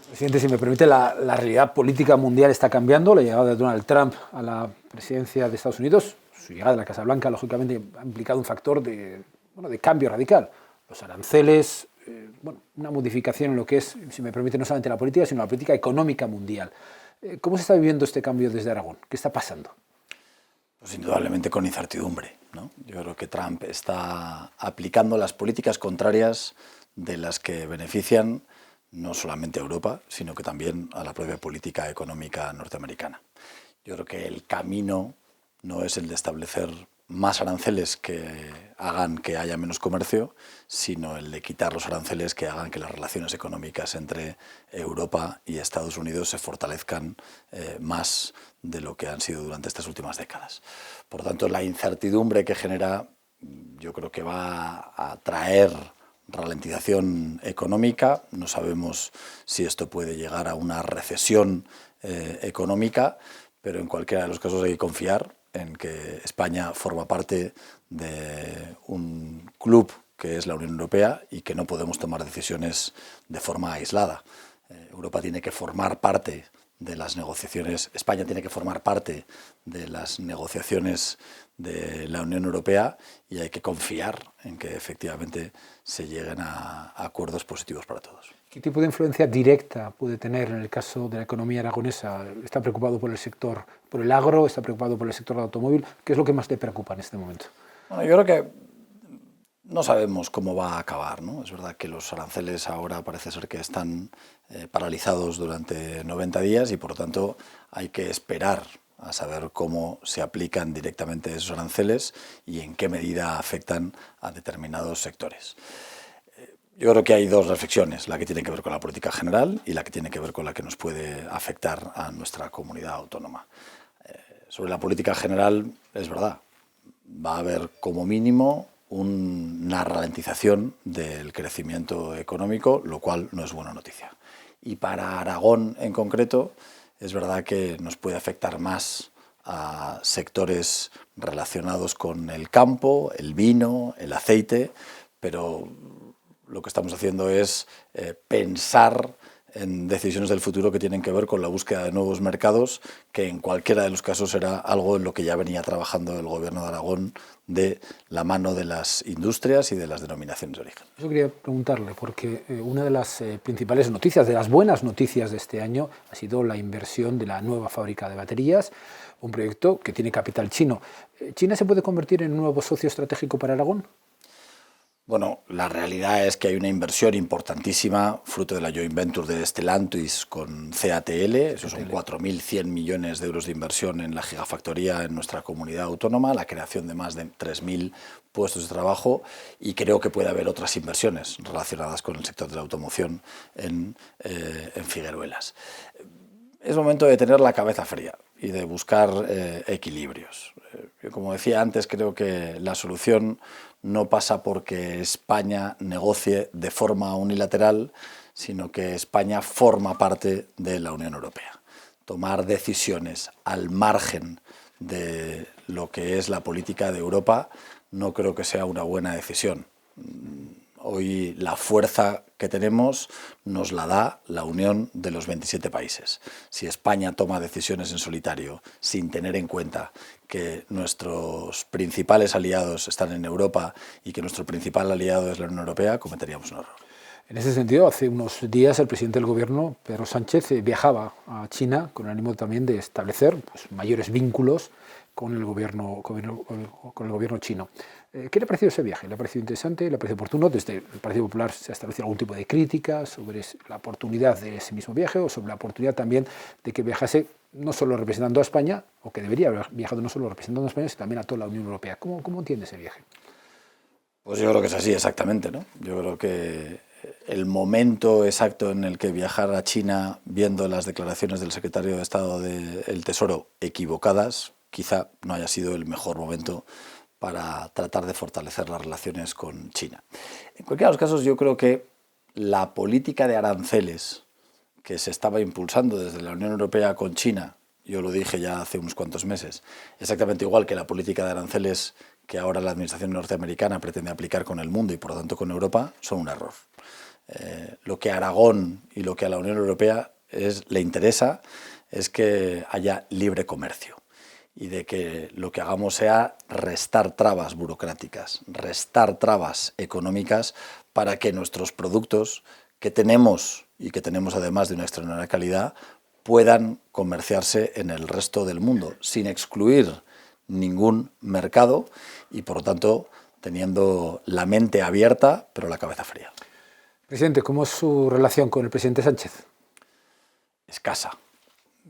Presidente, si me permite, la realidad política mundial está cambiando. La llegada de Donald Trump a la presidencia de Estados Unidos, su llegada a la Casa Blanca, lógicamente, ha implicado un factor de cambio radical. Los aranceles, una modificación en lo que es, si me permite, no solamente la política, sino la política económica mundial. ¿Cómo se está viviendo este cambio desde Aragón? ¿Qué está pasando? Pues indudablemente con incertidumbre, ¿no? Yo creo que Trump está aplicando las políticas contrarias de las que benefician no solamente a Europa, sino que también a la propia política económica norteamericana. Yo creo que el camino no es el de establecer más aranceles que hagan que haya menos comercio, sino el de quitar los aranceles que hagan que las relaciones económicas entre Europa y Estados Unidos se fortalezcan más de lo que han sido durante estas últimas décadas. Por tanto, la incertidumbre que genera, yo creo que va a traer ralentización económica. No sabemos si esto puede llegar a una recesión económica, pero en cualquiera de los casos hay que confiar en que España forma parte de un club que es la Unión Europea y que no podemos tomar decisiones de forma aislada. Europa tiene que formar parte de las negociaciones, España tiene que formar parte de las negociaciones de la Unión Europea y hay que confiar en que efectivamente se lleguen a acuerdos positivos para todos. ¿Qué tipo de influencia directa puede tener en el caso de la economía aragonesa? ¿Está preocupado por el sector, por el agro? ¿Está preocupado por el sector del automóvil? ¿Qué es lo que más le preocupa en este momento? Bueno, yo creo que no sabemos cómo va a acabar, ¿no? Es verdad que los aranceles ahora parece ser que están paralizados durante 90 días y por lo tanto hay que esperar a saber cómo se aplican directamente esos aranceles y en qué medida afectan a determinados sectores. Yo creo que hay dos reflexiones, la que tiene que ver con la política general y la que tiene que ver con la que nos puede afectar a nuestra comunidad autónoma. Sobre la política general, es verdad, va a haber como mínimo una ralentización del crecimiento económico, lo cual no es buena noticia. Y para Aragón en concreto, es verdad que nos puede afectar más a sectores relacionados con el campo, el vino, el aceite, pero lo que estamos haciendo es pensar en decisiones del futuro que tienen que ver con la búsqueda de nuevos mercados, que en cualquiera de los casos era algo en lo que ya venía trabajando el Gobierno de Aragón de la mano de las industrias y de las denominaciones de origen. Yo quería preguntarle, porque una de las principales noticias, de las buenas noticias de este año, ha sido la inversión de la nueva fábrica de baterías, un proyecto que tiene capital chino. ¿China se puede convertir en un nuevo socio estratégico para Aragón? Bueno, la realidad es que hay una inversión importantísima, fruto de la joint venture de Stellantis con CATL, esos son 4.100 millones de euros de inversión en la gigafactoría en nuestra comunidad autónoma, la creación de más de 3.000 puestos de trabajo y creo que puede haber otras inversiones relacionadas con el sector de la automoción en Figueruelas. Es momento de tener la cabeza fría y de buscar equilibrios. Yo, como decía antes, creo que la solución no pasa porque España negocie de forma unilateral, sino que España forma parte de la Unión Europea. Tomar decisiones al margen de lo que es la política de Europa no creo que sea una buena decisión. Hoy la fuerza que tenemos nos la da la unión de los 27 países. Si España toma decisiones en solitario sin tener en cuenta que nuestros principales aliados están en Europa y que nuestro principal aliado es la Unión Europea, cometeríamos un error. En ese sentido, hace unos días el presidente del Gobierno, Pedro Sánchez, viajaba a China con el ánimo también de establecer mayores vínculos con el gobierno chino. ¿Qué le ha parecido ese viaje? ¿Le ha parecido interesante? ¿Le ha parecido oportuno? Desde el Partido Popular se ha establecido algún tipo de crítica sobre la oportunidad de ese mismo viaje o sobre la oportunidad también de que viajase no solo representando a España, o que debería haber viajado no solo representando a España, sino también a toda la Unión Europea. ¿Cómo entiende ese viaje? Pues yo creo que es así, exactamente, ¿no? Yo creo que el momento exacto en el que viajar a China, viendo las declaraciones del secretario de Estado del Tesoro equivocadas, quizá no haya sido el mejor momento para tratar de fortalecer las relaciones con China. En cualquiera de los casos, yo creo que la política de aranceles que se estaba impulsando desde la Unión Europea con China, yo lo dije ya hace unos cuantos meses, exactamente igual que la política de aranceles que ahora la administración norteamericana pretende aplicar con el mundo y por lo tanto con Europa, son un error. Lo que a Aragón y lo que a la Unión Europea le interesa es que haya libre comercio y de que lo que hagamos sea restar trabas burocráticas, restar trabas económicas para que nuestros productos que tenemos y que tenemos además de una extraordinaria calidad puedan comerciarse en el resto del mundo sin excluir ningún mercado y por lo tanto teniendo la mente abierta pero la cabeza fría. Presidente, ¿cómo es su relación con el presidente Sánchez? Escasa.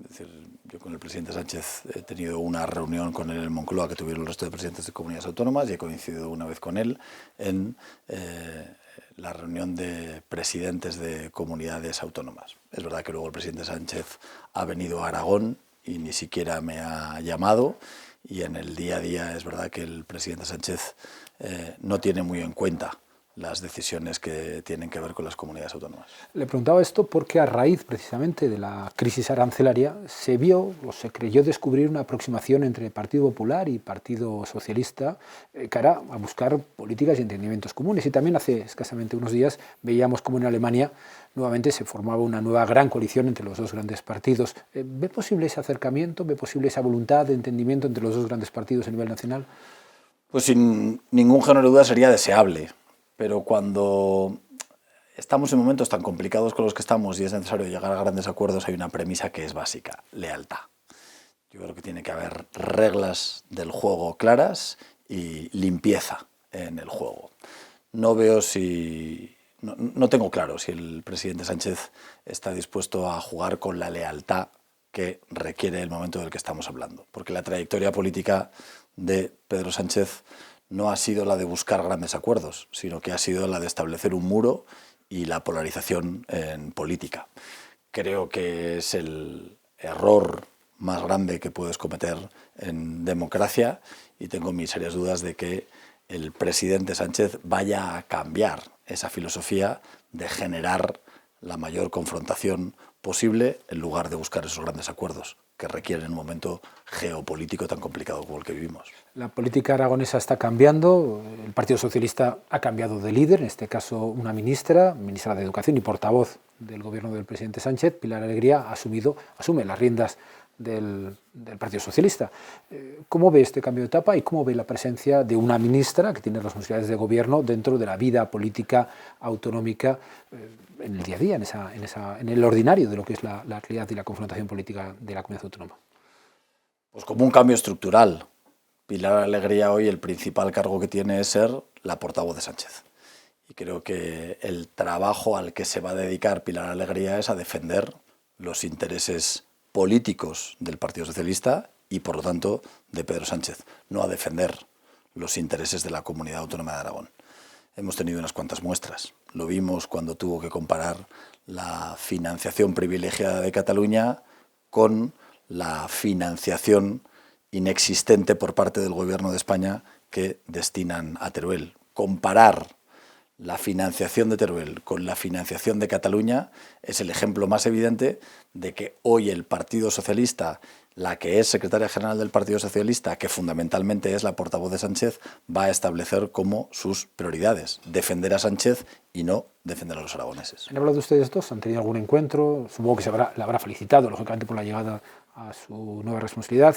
Es decir, yo con el presidente Sánchez he tenido una reunión con él en Moncloa que tuvieron el resto de presidentes de comunidades autónomas y he coincidido una vez con él en la reunión de presidentes de comunidades autónomas. Es verdad que luego el presidente Sánchez ha venido a Aragón y ni siquiera me ha llamado, y en el día a día es verdad que el presidente Sánchez no tiene muy en cuenta las decisiones que tienen que ver con las comunidades autónomas. Le preguntaba esto porque a raíz precisamente de la crisis arancelaria se vio o se creyó descubrir una aproximación entre Partido Popular y Partido Socialista cara a buscar políticas y entendimientos comunes. Y también hace escasamente unos días veíamos como en Alemania nuevamente se formaba una nueva gran coalición entre los dos grandes partidos. ¿Ve posible ese acercamiento? ¿Ve posible esa voluntad de entendimiento entre los dos grandes partidos a nivel nacional? Pues sin ningún género de duda sería deseable. Pero cuando estamos en momentos tan complicados con los que estamos y es necesario llegar a grandes acuerdos, hay una premisa que es básica: lealtad. Yo creo que tiene que haber reglas del juego claras y limpieza en el juego. No tengo claro si el presidente Sánchez está dispuesto a jugar con la lealtad que requiere el momento del que estamos hablando, porque la trayectoria política de Pedro Sánchez no ha sido la de buscar grandes acuerdos, sino que ha sido la de establecer un muro y la polarización en política. Creo que es el error más grande que puedes cometer en democracia y tengo mis serias dudas de que el presidente Sánchez vaya a cambiar esa filosofía de generar la mayor confrontación posible en lugar de buscar esos grandes acuerdos que requieren un momento geopolítico tan complicado como el que vivimos. La política aragonesa está cambiando, el Partido Socialista ha cambiado de líder, en este caso una ministra de Educación y portavoz del gobierno del presidente Sánchez, Pilar Alegría, asume las riendas del Partido Socialista. ¿Cómo ve este cambio de etapa y cómo ve la presencia de una ministra que tiene responsabilidades de gobierno dentro de la vida política autonómica en el día a día, en el ordinario de lo que es la realidad y la confrontación política de la comunidad autónoma? Pues como un cambio estructural. Pilar Alegría hoy el principal cargo que tiene es ser la portavoz de Sánchez. Y creo que el trabajo al que se va a dedicar Pilar Alegría es a defender los intereses políticos del Partido Socialista y, por lo tanto, de Pedro Sánchez, no a defender los intereses de la Comunidad Autónoma de Aragón. Hemos tenido unas cuantas muestras. Lo vimos cuando tuvo que comparar la financiación privilegiada de Cataluña con la financiación inexistente por parte del Gobierno de España que destinan a Teruel. Comparar la financiación de Teruel con la financiación de Cataluña es el ejemplo más evidente de que hoy el Partido Socialista, la que es secretaria general del Partido Socialista, que fundamentalmente es la portavoz de Sánchez, va a establecer como sus prioridades defender a Sánchez y no defender a los aragoneses. ¿Han hablado de ustedes dos? ¿Han tenido algún encuentro? Supongo que la habrá felicitado, lógicamente, por la llegada a su nueva responsabilidad.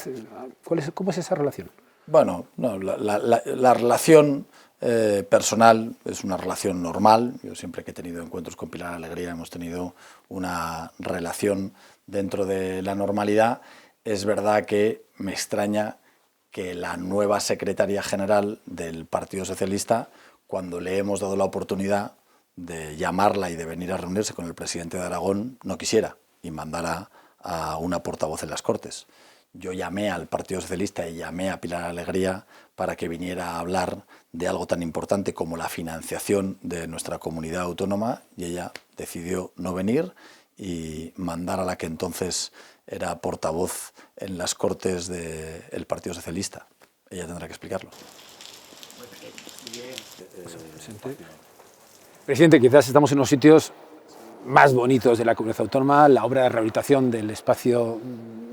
¿Cómo es esa relación? Bueno, no, la relación personal es una relación normal. Yo siempre que he tenido encuentros con Pilar Alegría hemos tenido una relación dentro de la normalidad. Es verdad que me extraña que la nueva secretaria general del Partido Socialista, cuando le hemos dado la oportunidad de llamarla y de venir a reunirse con el presidente de Aragón, no quisiera y mandara a una portavoz en las Cortes. Yo llamé al Partido Socialista y llamé a Pilar Alegría para que viniera a hablar de algo tan importante como la financiación de nuestra comunidad autónoma y ella decidió no venir y mandar a la que entonces era portavoz en las Cortes del Partido Socialista. Ella tendrá que explicarlo. Presidente, quizás estamos en los sitios más bonitos de la comunidad autónoma. La obra de rehabilitación del espacio,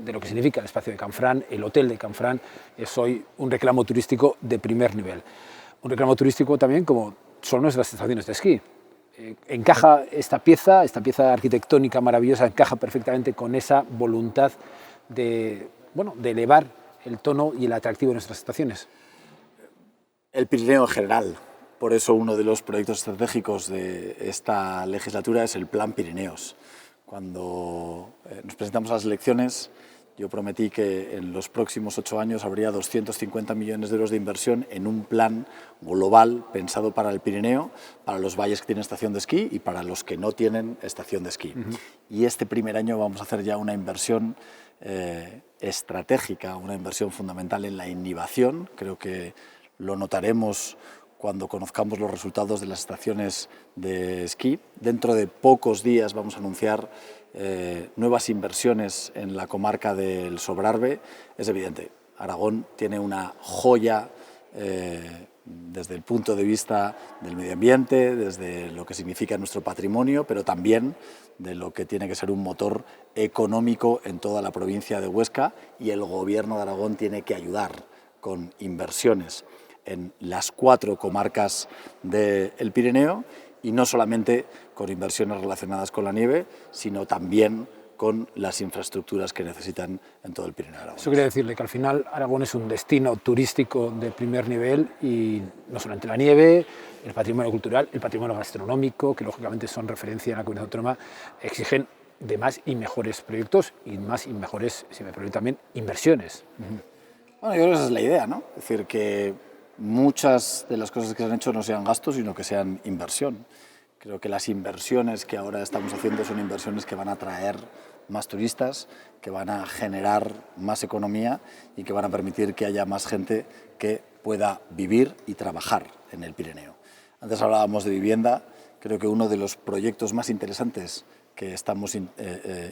de lo que significa el espacio de Canfrán, el hotel de Canfrán, es hoy un reclamo turístico de primer nivel. Un reclamo turístico también como son nuestras estaciones de esquí. encaja esta pieza arquitectónica maravillosa, encaja perfectamente con esa voluntad de, bueno, de elevar el tono y el atractivo de nuestras estaciones. El Pirineo en general. Por eso uno de los proyectos estratégicos de esta legislatura es el Plan Pirineos. Cuando nos presentamos a las elecciones, yo prometí que en los próximos 8 años habría 250 millones de euros de inversión en un plan global pensado para el Pirineo, para los valles que tienen estación de esquí y para los que no tienen estación de esquí. Y este primer año vamos a hacer ya una inversión estratégica, una inversión fundamental en la innovación. Creo que lo notaremos cuando conozcamos los resultados de las estaciones de esquí. Dentro de pocos días vamos a anunciar nuevas inversiones en la comarca del Sobrarbe. Es evidente, Aragón tiene una joya desde el punto de vista del medio ambiente, desde lo que significa nuestro patrimonio, pero también de lo que tiene que ser un motor económico en toda la provincia de Huesca, y el Gobierno de Aragón tiene que ayudar con inversiones en las 4 comarcas del Pirineo, y no solamente con inversiones relacionadas con la nieve, sino también con las infraestructuras que necesitan en todo el Pirineo aragonés. Eso quiere decirle que al final Aragón es un destino turístico de primer nivel, y no solamente la nieve, el patrimonio cultural, el patrimonio gastronómico, que lógicamente son referencia en la comunidad autónoma, exigen de más y mejores proyectos y más y mejores, si me permite también, inversiones. Bueno, yo creo que esa es la idea, ¿no? Es decir, que muchas de las cosas que se han hecho no sean gastos, sino que sean inversión. Creo que las inversiones que ahora estamos haciendo son inversiones que van a atraer más turistas, que van a generar más economía y que van a permitir que haya más gente que pueda vivir y trabajar en el Pirineo. Antes hablábamos de vivienda. Creo que uno de los proyectos más interesantes que estamos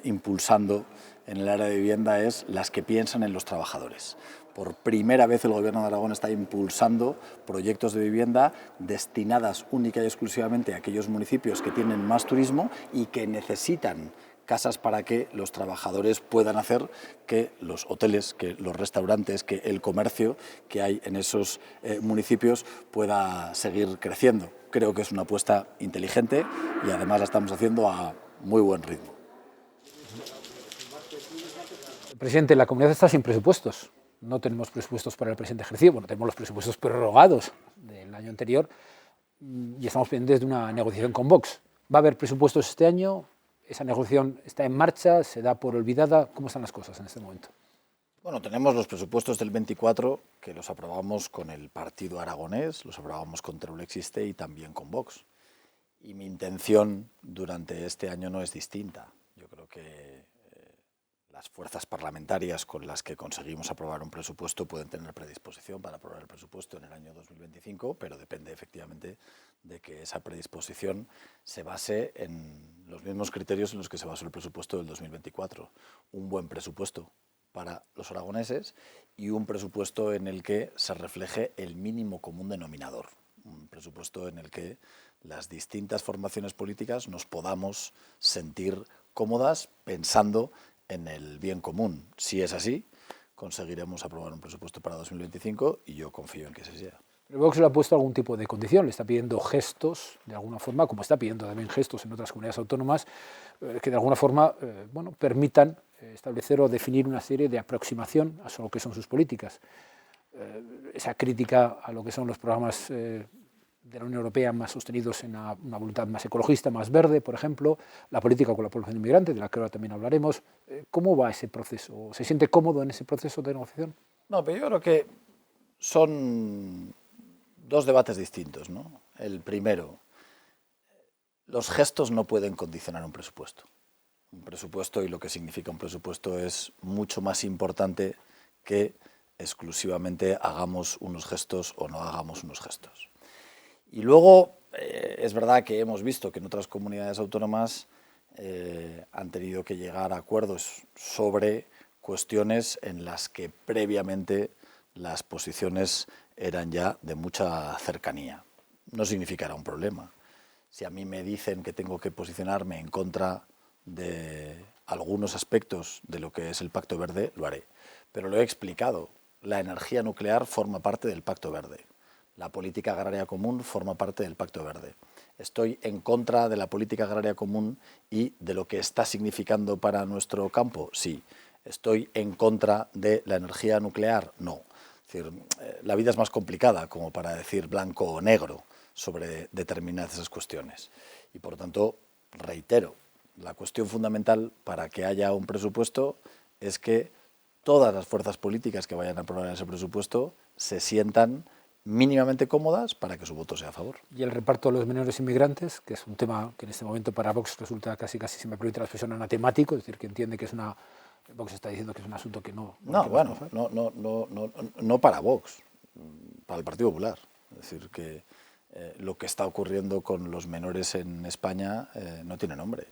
impulsando en el área de vivienda es las que piensan en los trabajadores. Por primera vez el Gobierno de Aragón está impulsando proyectos de vivienda destinadas única y exclusivamente a aquellos municipios que tienen más turismo y que necesitan casas para que los trabajadores puedan hacer que los hoteles, que los restaurantes, que el comercio que hay en esos municipios pueda seguir creciendo. Creo que es una apuesta inteligente y además la estamos haciendo a muy buen ritmo. Presidente, la comunidad está sin presupuestos. No tenemos presupuestos para el presente ejercicio. Bueno, tenemos los presupuestos prorrogados del año anterior y estamos pendientes de una negociación con Vox. ¿Va a haber presupuestos este año? ¿Esa negociación está en marcha? ¿Se da por olvidada? ¿Cómo están las cosas en este momento? Bueno, tenemos los presupuestos del 24 que los aprobamos con el Partido Aragonés, los aprobamos con Teruel Existe y también con Vox. Y mi intención durante este año no es distinta. Yo creo que las fuerzas parlamentarias con las que conseguimos aprobar un presupuesto pueden tener predisposición para aprobar el presupuesto en el año 2025, pero depende efectivamente de que esa predisposición se base en los mismos criterios en los que se basó el presupuesto del 2024. Un buen presupuesto para los aragoneses y un presupuesto en el que se refleje el mínimo común denominador. Un presupuesto en el que las distintas formaciones políticas nos podamos sentir cómodas pensando en el bien común. Si es así, conseguiremos aprobar un presupuesto para 2025 y yo confío en que ese sea. Pero Vox le ha puesto algún tipo de condición, le está pidiendo gestos, de alguna forma, como está pidiendo también gestos en otras comunidades autónomas, que de alguna forma bueno, permitan establecer o definir una serie de aproximación a lo que son sus políticas. Esa crítica a lo que son los programas de la Unión Europea más sostenidos en una voluntad más ecologista, más verde, por ejemplo, la política con la población inmigrante, de la que ahora también hablaremos. ¿Cómo va ese proceso? ¿Se siente cómodo en ese proceso de negociación? No, pero yo creo que son dos debates distintos, ¿no? El primero, los gestos no pueden condicionar un presupuesto. Un presupuesto y lo que significa un presupuesto es mucho más importante que exclusivamente hagamos unos gestos o no hagamos unos gestos. Y luego es verdad que hemos visto que en otras comunidades autónomas han tenido que llegar a acuerdos sobre cuestiones en las que previamente las posiciones eran ya de mucha cercanía. No significará un problema. Si a mí me dicen que tengo que posicionarme en contra de algunos aspectos de lo que es el Pacto Verde, lo haré. Pero lo he explicado, la energía nuclear forma parte del Pacto Verde. La política agraria común forma parte del Pacto Verde. Estoy en contra de la política agraria común y de lo que está significando para nuestro campo. Sí. Estoy en contra de la energía nuclear. No. Es decir, la vida es más complicada como para decir blanco o negro sobre determinadas esas cuestiones. Y por lo tanto, reitero, la cuestión fundamental para que haya un presupuesto es que todas las fuerzas políticas que vayan a aprobar ese presupuesto se sientan mínimamente cómodas para que su voto sea a favor. Y el reparto de los menores inmigrantes, que es un tema que en este momento para Vox resulta casi, si me permite la expresión, anatemático, es decir, que entiende que es una... Vox está diciendo que es un asunto que no... No para Vox, para el Partido Popular. Es decir, que lo que está ocurriendo con los menores en España no tiene nombre.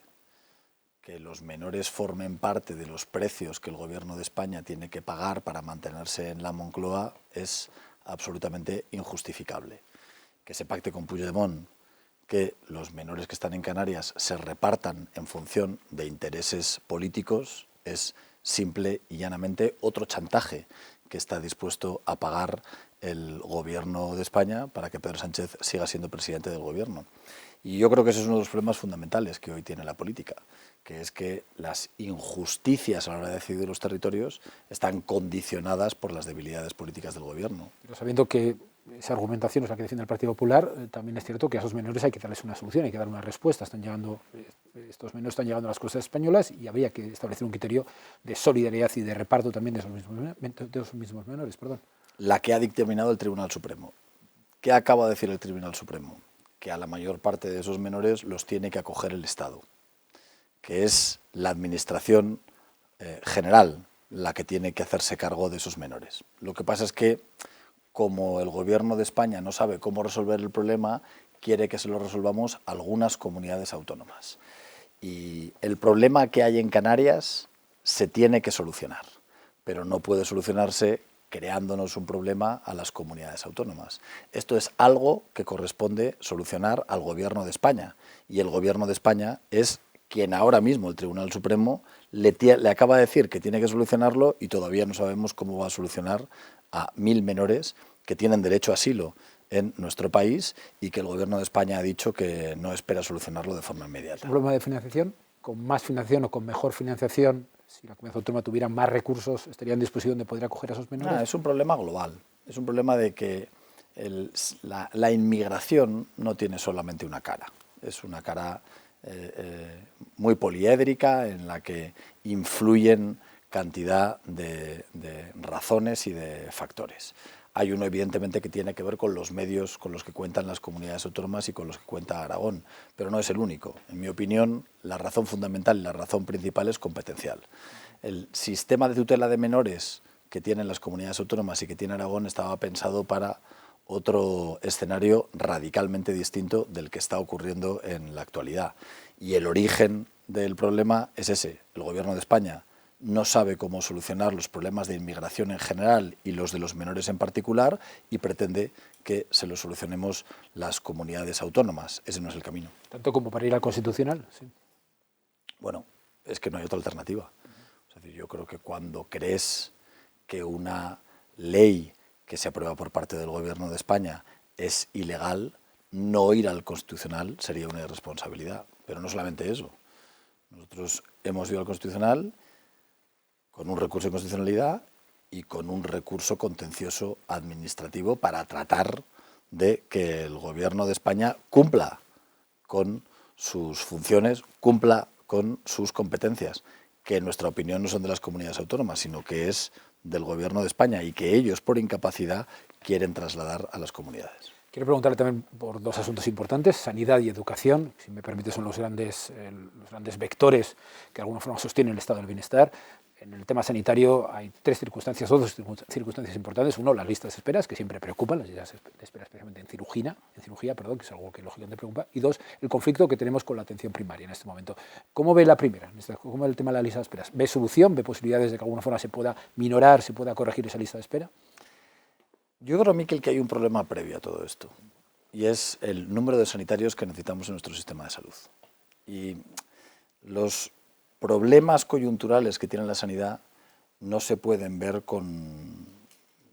Que los menores formen parte de los precios que el Gobierno de España tiene que pagar para mantenerse en la Moncloa es absolutamente injustificable. Que se pacte con Puigdemont que los menores que están en Canarias se repartan en función de intereses políticos es simple y llanamente otro chantaje que está dispuesto a pagar el Gobierno de España para que Pedro Sánchez siga siendo presidente del Gobierno. Y yo creo que ese es uno de los problemas fundamentales que hoy tiene la política, que es que las injusticias a la hora de decidir los territorios están condicionadas por las debilidades políticas del Gobierno. Pero sabiendo que esa argumentación es la que defiende el Partido Popular, también es cierto que a esos menores hay que darles una solución, hay que dar una respuesta. Estos menores están llegando a las costas españolas y habría que establecer un criterio de solidaridad y de reparto también de esos mismos menores. Perdón. La que ha dictaminado el Tribunal Supremo. ¿Qué acaba de decir el Tribunal Supremo? Que a la mayor parte de esos menores los tiene que acoger el Estado, que es la Administración general la que tiene que hacerse cargo de esos menores. Lo que pasa es que, como el Gobierno de España no sabe cómo resolver el problema, quiere que se lo resolvamos algunas comunidades autónomas. Y el problema que hay en Canarias se tiene que solucionar, pero no puede solucionarse creándonos un problema a las comunidades autónomas. Esto es algo que corresponde solucionar al Gobierno de España, y el Gobierno de España es quien ahora mismo el Tribunal Supremo le acaba de decir que tiene que solucionarlo, y todavía no sabemos cómo va a solucionar a 1000 menores que tienen derecho a asilo en nuestro país y que el Gobierno de España ha dicho que no espera solucionarlo de forma inmediata. ¿Es un problema de financiación? ¿Con más financiación o con mejor financiación, si la comunidad autónoma tuviera más recursos, estaría en disposición de poder acoger a esos menores? Es un problema global. Es un problema de que la inmigración no tiene solamente una cara. Es una cara muy poliédrica en la que influyen cantidad de razones y de factores. Hay uno, evidentemente, que tiene que ver con los medios con los que cuentan las comunidades autónomas y con los que cuenta Aragón, pero no es el único. En mi opinión, la razón fundamental y la razón principal es competencial. El sistema de tutela de menores que tienen las comunidades autónomas y que tiene Aragón estaba pensado para otro escenario radicalmente distinto del que está ocurriendo en la actualidad. Y el origen del problema es ese. El Gobierno de España no sabe cómo solucionar los problemas de inmigración en general y los de los menores en particular, y pretende que se los solucionemos las comunidades autónomas. Ese no es el camino. ¿Tanto como para ir al Constitucional? Sí. Bueno, es que no hay otra alternativa. Es decir, yo creo que cuando crees que una ley que se aprueba por parte del Gobierno de España es ilegal, no ir al Constitucional sería una irresponsabilidad. Pero no solamente eso. Nosotros hemos ido al Constitucional con un recurso de constitucionalidad y con un recurso contencioso administrativo para tratar de que el Gobierno de España cumpla con sus funciones, cumpla con sus competencias, que en nuestra opinión no son de las comunidades autónomas, sino que es del Gobierno de España y que ellos, por incapacidad, quieren trasladar a las comunidades. Quiero preguntarle también por dos asuntos importantes, sanidad y educación, si me permite son los grandes vectores que de alguna forma sostienen el estado del bienestar. En el tema sanitario hay dos circunstancias importantes. Uno, las listas de esperas, que siempre preocupan, las listas de espera especialmente en cirugía, que es algo que lógicamente preocupa. Y dos, el conflicto que tenemos con la atención primaria en este momento. ¿Cómo ve la primera? ¿Cómo ve el tema de la lista de esperas? ¿Ve solución? ¿Ve posibilidades de que de alguna forma se pueda minorar, se pueda corregir esa lista de espera? Yo creo, Miquel, que hay un problema previo a todo esto, y es el número de sanitarios que necesitamos en nuestro sistema de salud. Y los problemas coyunturales que tiene la sanidad no se pueden ver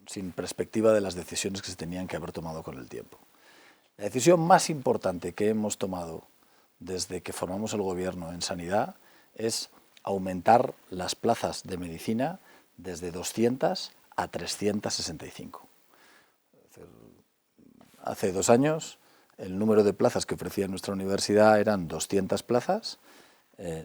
sin perspectiva de las decisiones que se tenían que haber tomado con el tiempo. La decisión más importante que hemos tomado desde que formamos el gobierno en sanidad es aumentar las plazas de medicina desde 200 a 365. Hace 2 años el número de plazas que ofrecía nuestra universidad eran 200 plazas,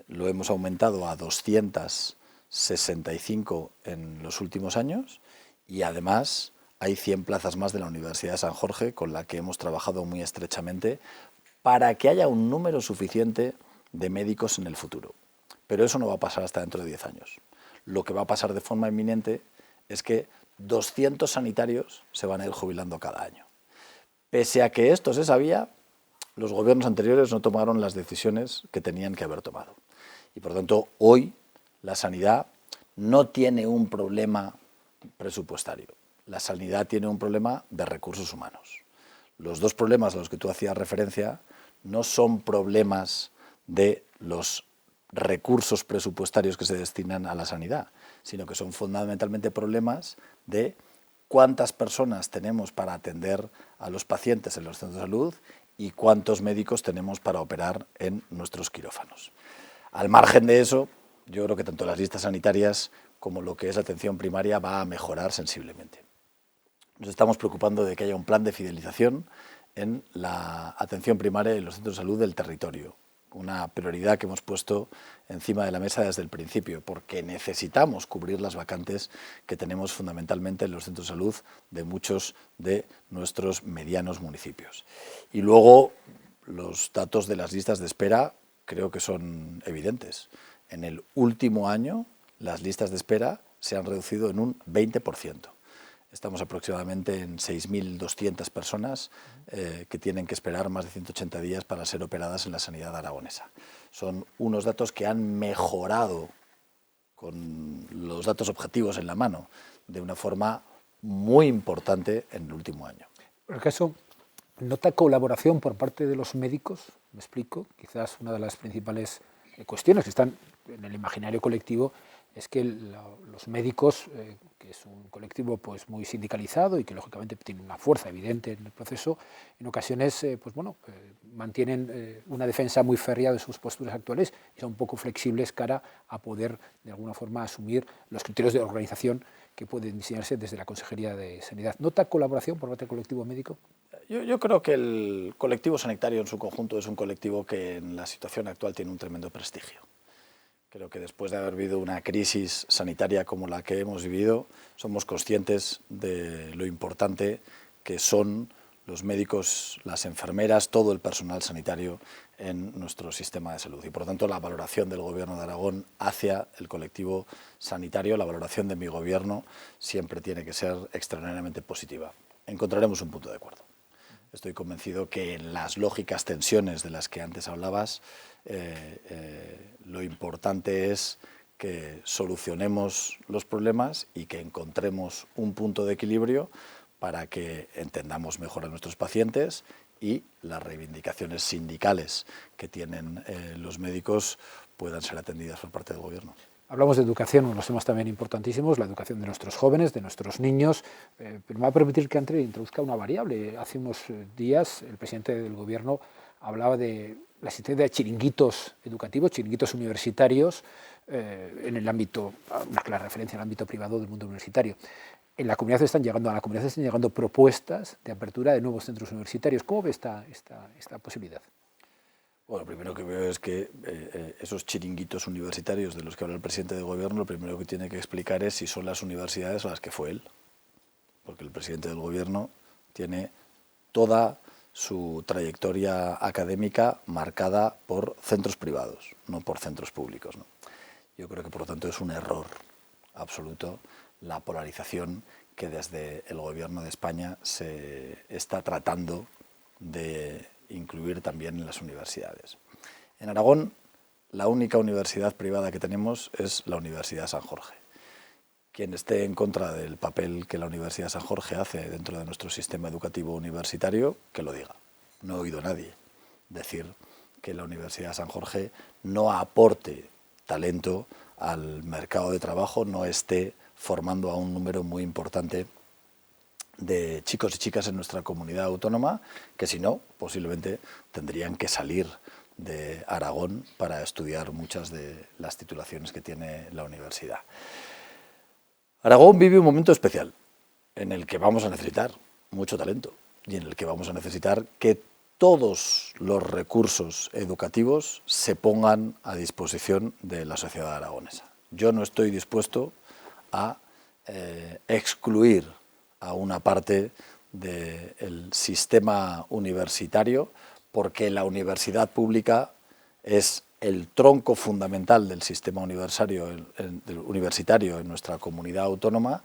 lo hemos aumentado a 265 en los últimos años y además hay 100 plazas más de la Universidad de San Jorge con la que hemos trabajado muy estrechamente para que haya un número suficiente de médicos en el futuro. Pero eso no va a pasar hasta dentro de 10 años. Lo que va a pasar de forma inminente es que 200 sanitarios se van a ir jubilando cada año. Pese a que esto se sabía, los gobiernos anteriores no tomaron las decisiones que tenían que haber tomado. Y por lo tanto, hoy la sanidad no tiene un problema presupuestario. La sanidad tiene un problema de recursos humanos. Los dos problemas a los que tú hacías referencia no son problemas de los recursos presupuestarios que se destinan a la sanidad, sino que son fundamentalmente problemas de cuántas personas tenemos para atender a los pacientes en los centros de salud y cuántos médicos tenemos para operar en nuestros quirófanos. Al margen de eso, yo creo que tanto las listas sanitarias como lo que es la atención primaria va a mejorar sensiblemente. Nos estamos preocupando de que haya un plan de fidelización en la atención primaria y en los centros de salud del territorio. Una prioridad que hemos puesto encima de la mesa desde el principio, porque necesitamos cubrir las vacantes que tenemos fundamentalmente en los centros de salud de muchos de nuestros medianos municipios. Y luego los datos de las listas de espera creo que son evidentes. En el último año las listas de espera se han reducido en un 20%. Estamos aproximadamente en 6.200 personas que tienen que esperar más de 180 días para ser operadas en la sanidad aragonesa. Son unos datos que han mejorado con los datos objetivos en la mano de una forma muy importante en el último año. En el caso, ¿nota colaboración por parte de los médicos? Me explico, quizás una de las principales cuestiones que están en el imaginario colectivo es que los médicos, que es un colectivo pues muy sindicalizado y que lógicamente tiene una fuerza evidente en el proceso, en ocasiones mantienen una defensa muy férrea de sus posturas actuales y son un poco flexibles cara a poder de alguna forma asumir los criterios de organización que pueden diseñarse desde la Consejería de Sanidad. ¿Nota colaboración por parte del colectivo médico? Yo creo que el colectivo sanitario en su conjunto es un colectivo que en la situación actual tiene un tremendo prestigio. Creo que después de haber vivido una crisis sanitaria como la que hemos vivido, somos conscientes de lo importante que son los médicos, las enfermeras, todo el personal sanitario en nuestro sistema de salud. Y por lo tanto la valoración del Gobierno de Aragón hacia el colectivo sanitario, la valoración de mi Gobierno siempre tiene que ser extraordinariamente positiva. Encontraremos un punto de acuerdo. Estoy convencido que en las lógicas tensiones de las que antes hablabas, lo importante es que solucionemos los problemas y que encontremos un punto de equilibrio para que entendamos mejor a nuestros pacientes y las reivindicaciones sindicales que tienen los médicos puedan ser atendidas por parte del Gobierno. Hablamos de educación, unos temas también importantísimos, la educación de nuestros jóvenes, de nuestros niños. Pero me va a permitir que introduzca una variable. Hace unos días el presidente del Gobierno hablaba de la existencia de chiringuitos educativos, chiringuitos universitarios, en el ámbito, una clara referencia al ámbito privado del mundo universitario. A la comunidad están llegando propuestas de apertura de nuevos centros universitarios. ¿Cómo ve esta posibilidad? Bueno, lo primero que veo es que esos chiringuitos universitarios de los que habla el presidente del Gobierno, lo primero que tiene que explicar es si son las universidades a las que fue él. Porque el presidente del Gobierno tiene toda su trayectoria académica marcada por centros privados, no por centros públicos, ¿no? Yo creo que, por lo tanto, es un error absoluto la polarización que desde el Gobierno de España se está tratando de incluir también en las universidades. En Aragón, la única universidad privada que tenemos es la Universidad San Jorge. Quien esté en contra del papel que la Universidad San Jorge hace dentro de nuestro sistema educativo universitario, que lo diga. No he oído a nadie decir que la Universidad San Jorge no aporte talento al mercado de trabajo, no esté formando a un número muy importante de chicos y chicas en nuestra comunidad autónoma que, si no, posiblemente tendrían que salir de Aragón para estudiar muchas de las titulaciones que tiene la universidad. Aragón vive un momento especial en el que vamos a necesitar mucho talento y en el que vamos a necesitar que todos los recursos educativos se pongan a disposición de la sociedad aragonesa. Yo no estoy dispuesto a excluir a una parte del sistema universitario, porque la universidad pública es el tronco fundamental del sistema universitario en nuestra comunidad autónoma,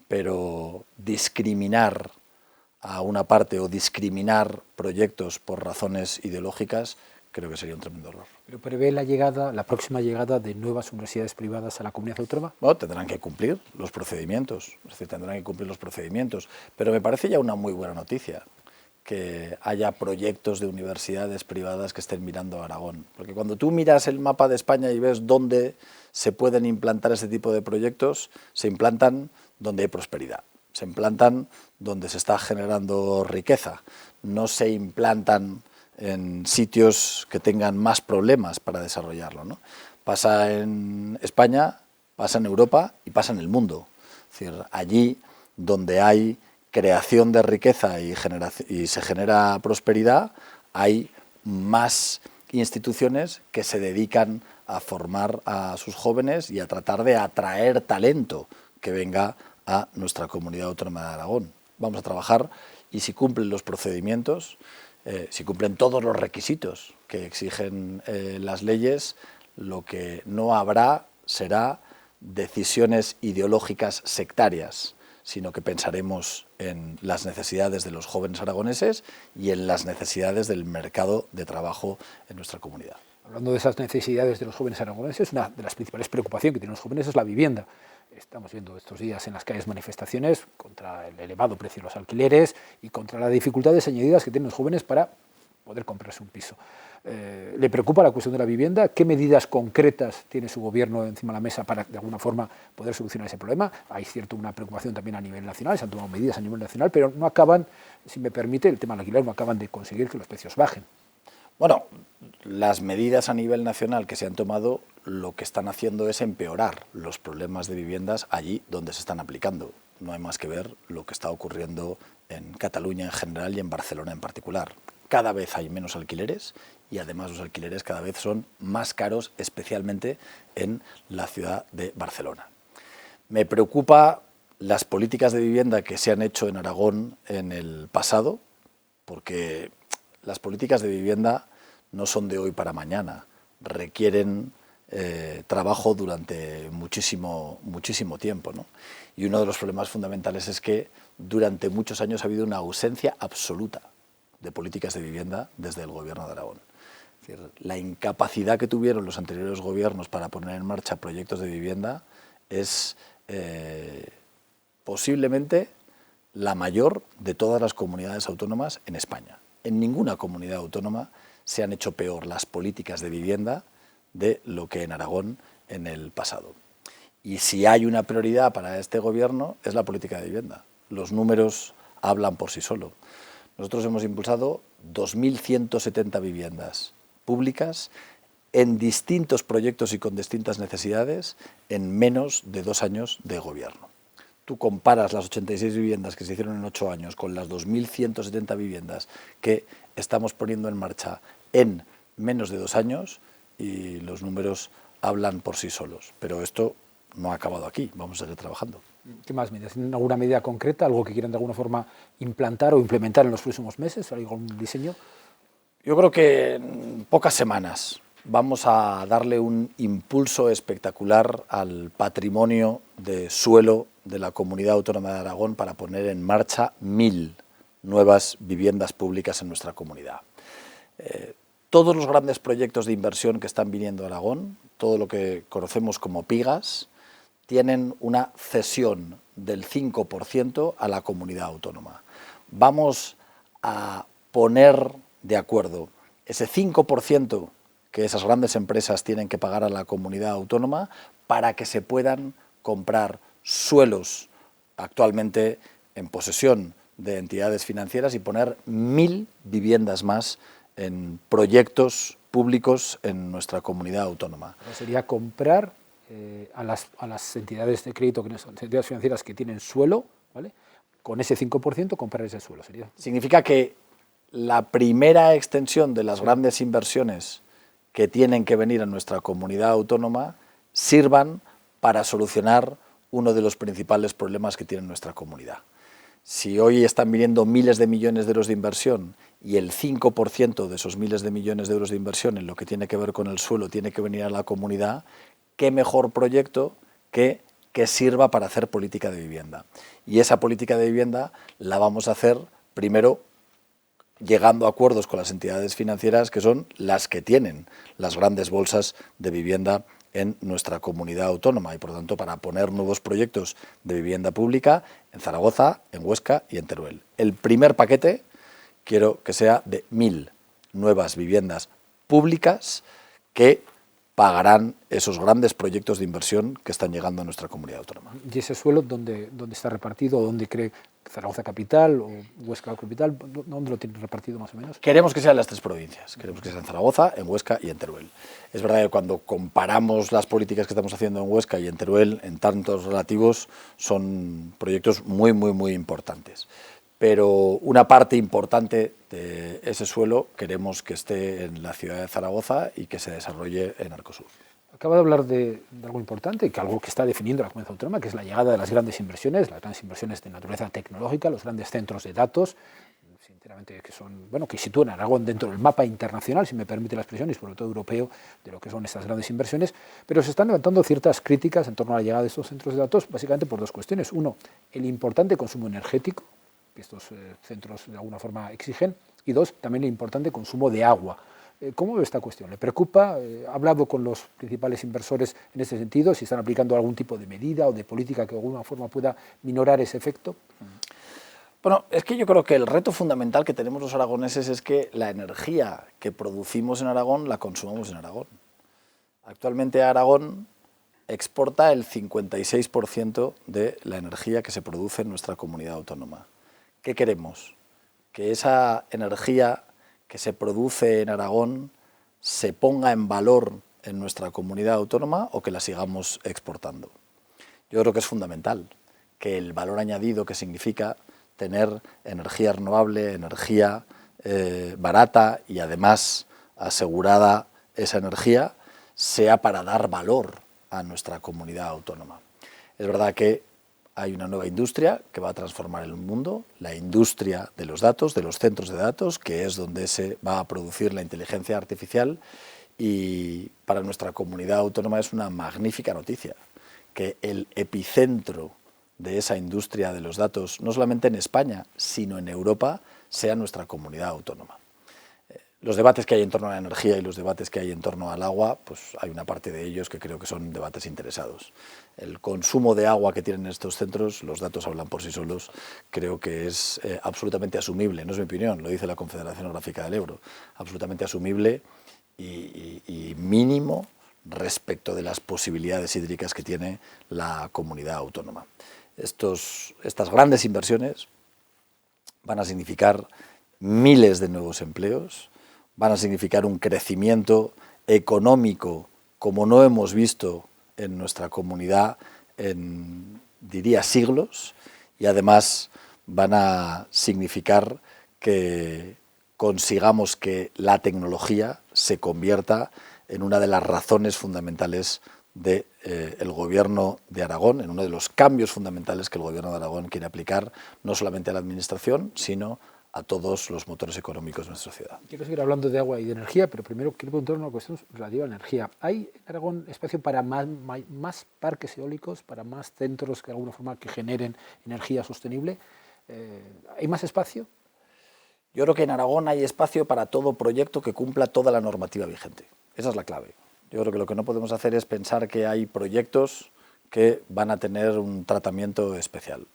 pero discriminar a una parte o discriminar proyectos por razones ideológicas creo que sería un tremendo error. ¿Pero prevé la próxima llegada de nuevas universidades privadas a la comunidad autónoma? Bueno, tendrán que cumplir los procedimientos, pero me parece ya una muy buena noticia que haya proyectos de universidades privadas que estén mirando a Aragón. Porque cuando tú miras el mapa de España y ves dónde se pueden implantar ese tipo de proyectos, se implantan donde hay prosperidad, se implantan donde se está generando riqueza, no se implantan en sitios que tengan más problemas para desarrollarlo, ¿no? Pasa en España, pasa en Europa y pasa en el mundo. Es decir, allí donde hay creación de riqueza y se genera prosperidad, hay más instituciones que se dedican a formar a sus jóvenes y a tratar de atraer talento que venga a nuestra comunidad autónoma de Aragón. Vamos a trabajar y si cumplen los procedimientos, si cumplen todos los requisitos que exigen las leyes, lo que no habrá será decisiones ideológicas sectarias, sino que pensaremos en las necesidades de los jóvenes aragoneses y en las necesidades del mercado de trabajo en nuestra comunidad. Hablando de esas necesidades de los jóvenes aragoneses, una de las principales preocupaciones que tienen los jóvenes es la vivienda. Estamos viendo estos días en las calles manifestaciones contra el elevado precio de los alquileres y contra las dificultades añadidas que tienen los jóvenes para poder comprarse un piso. ¿Le preocupa la cuestión de la vivienda? ¿Qué medidas concretas tiene su gobierno encima de la mesa para, de alguna forma, poder solucionar ese problema? Hay una preocupación también a nivel nacional, se han tomado medidas a nivel nacional, pero no acaban, si me permite, el tema del alquiler, no acaban de conseguir que los precios bajen. Bueno, las medidas a nivel nacional que se han tomado lo que están haciendo es empeorar los problemas de viviendas allí donde se están aplicando. No hay más que ver lo que está ocurriendo en Cataluña en general y en Barcelona en particular. Cada vez hay menos alquileres y además los alquileres cada vez son más caros, especialmente en la ciudad de Barcelona. Me preocupa las políticas de vivienda que se han hecho en Aragón en el pasado, porque las políticas de vivienda no son de hoy para mañana, requieren trabajo durante muchísimo tiempo, ¿no? Y uno de los problemas fundamentales es que durante muchos años ha habido una ausencia absoluta de políticas de vivienda desde el gobierno de Aragón. Es decir, la incapacidad que tuvieron los anteriores gobiernos para poner en marcha proyectos de vivienda es posiblemente la mayor de todas las comunidades autónomas en España. En ninguna comunidad autónoma se han hecho peor las políticas de vivienda de lo que en Aragón en el pasado. Y si hay una prioridad para este gobierno es la política de vivienda. Los números hablan por sí solos. Nosotros hemos impulsado 2.170 viviendas públicas en distintos proyectos y con distintas necesidades en menos de 2 años de gobierno. Tú comparas las 86 viviendas que se hicieron en 8 años con las 2.170 viviendas que estamos poniendo en marcha en menos de 2 años y los números hablan por sí solos. Pero esto no ha acabado aquí, vamos a seguir trabajando. ¿Qué más medidas? ¿Tienen alguna medida concreta, algo que quieran de alguna forma implantar o implementar en los próximos meses? ¿Algún diseño? Yo creo que en pocas semanas vamos a darle un impulso espectacular al patrimonio de suelo de la Comunidad Autónoma de Aragón para poner en marcha 1.000 nuevas viviendas públicas en nuestra comunidad. Todos los grandes proyectos de inversión que están viniendo a Aragón, todo lo que conocemos como PIGAS, tienen una cesión del 5% a la comunidad autónoma. Vamos a poner de acuerdo ese 5% que esas grandes empresas tienen que pagar a la comunidad autónoma para que se puedan comprar suelos actualmente en posesión de entidades financieras y poner 1000 viviendas más en proyectos públicos en nuestra comunidad autónoma. Sería comprar a las entidades de crédito, entidades financieras que tienen suelo, ¿vale? Con ese 5% comprar ese suelo. Significa que la primera extensión de las grandes inversiones que tienen que venir a nuestra comunidad autónoma sirvan para solucionar uno de los principales problemas que tiene nuestra comunidad. Si hoy están viniendo miles de millones de euros de inversión y el 5% de esos miles de millones de euros de inversión en lo que tiene que ver con el suelo tiene que venir a la comunidad, qué mejor proyecto que sirva para hacer política de vivienda. Y esa política de vivienda la vamos a hacer primero llegando a acuerdos con las entidades financieras que son las que tienen las grandes bolsas de vivienda en nuestra comunidad autónoma y por lo tanto para poner nuevos proyectos de vivienda pública en Zaragoza, en Huesca y en Teruel. El primer paquete quiero que sea de 1000 nuevas viviendas públicas que pagarán esos grandes proyectos de inversión que están llegando a nuestra comunidad autónoma. ¿Y ese suelo dónde está repartido? ¿Dónde cree Zaragoza capital o Huesca capital? ¿Dónde lo tiene repartido más o menos? Queremos que sea en las 3 provincias. Queremos que sea en Zaragoza, en Huesca y en Teruel. Es verdad que cuando comparamos las políticas que estamos haciendo en Huesca y en Teruel, en tantos relativos, son proyectos muy, muy, muy importantes. Pero una parte importante de ese suelo queremos que esté en la ciudad de Zaragoza y que se desarrolle en Arcosur. Acaba de hablar de algo importante, algo que está definiendo la comunidad autónoma, que es la llegada de las grandes inversiones de naturaleza tecnológica, los grandes centros de datos, sinceramente que son, bueno, que sitúan a Aragón dentro del mapa internacional, si me permite la expresión, y sobre todo europeo, de lo que son estas grandes inversiones, pero se están levantando ciertas críticas en torno a la llegada de estos centros de datos, básicamente por dos cuestiones. Uno, el importante consumo energético que estos centros de alguna forma exigen, y dos, también el importante consumo de agua. ¿Cómo ve esta cuestión? ¿Le preocupa? ¿Ha hablado con los principales inversores en este sentido? ¿Si están aplicando algún tipo de medida o de política que de alguna forma pueda minorar ese efecto? Bueno, es que yo creo que el reto fundamental que tenemos los aragoneses es que la energía que producimos en Aragón la consumamos en Aragón. Actualmente Aragón exporta el 56% de la energía que se produce en nuestra comunidad autónoma. ¿Qué queremos? Que esa energía que se produce en Aragón se ponga en valor en nuestra comunidad autónoma o que la sigamos exportando. Yo creo que es fundamental que el valor añadido que significa tener energía renovable, energía barata y además asegurada esa energía sea para dar valor a nuestra comunidad autónoma. Es verdad que hay una nueva industria que va a transformar el mundo, la industria de los datos, de los centros de datos, que es donde se va a producir la inteligencia artificial, y para nuestra comunidad autónoma es una magnífica noticia que el epicentro de esa industria de los datos, no solamente en España, sino en Europa, sea nuestra comunidad autónoma. Los debates que hay en torno a la energía y los debates que hay en torno al agua, pues hay una parte de ellos que creo que son debates interesados. El consumo de agua que tienen estos centros, los datos hablan por sí solos, creo que es absolutamente asumible, no es mi opinión, lo dice la Confederación Hidrográfica del Ebro, absolutamente asumible y mínimo respecto de las posibilidades hídricas que tiene la comunidad autónoma. Estas grandes inversiones van a significar miles de nuevos empleos, van a significar un crecimiento económico como no hemos visto en nuestra comunidad en, diría, siglos, y además van a significar que consigamos que la tecnología se convierta en una de las razones fundamentales del Gobierno de Aragón, en uno de los cambios fundamentales que el Gobierno de Aragón quiere aplicar no solamente a la Administración, sino a todos los motores económicos de nuestra ciudad. Quiero seguir hablando de agua y de energía, pero primero quiero preguntar una cuestión relativa a la energía. ¿Hay en Aragón espacio para más parques eólicos, para más centros que de alguna forma que generen energía sostenible? ¿Hay más espacio? Yo creo que en Aragón hay espacio para todo proyecto que cumpla toda la normativa vigente. Esa es la clave. Yo creo que lo que no podemos hacer es pensar que hay proyectos que van a tener un tratamiento especial.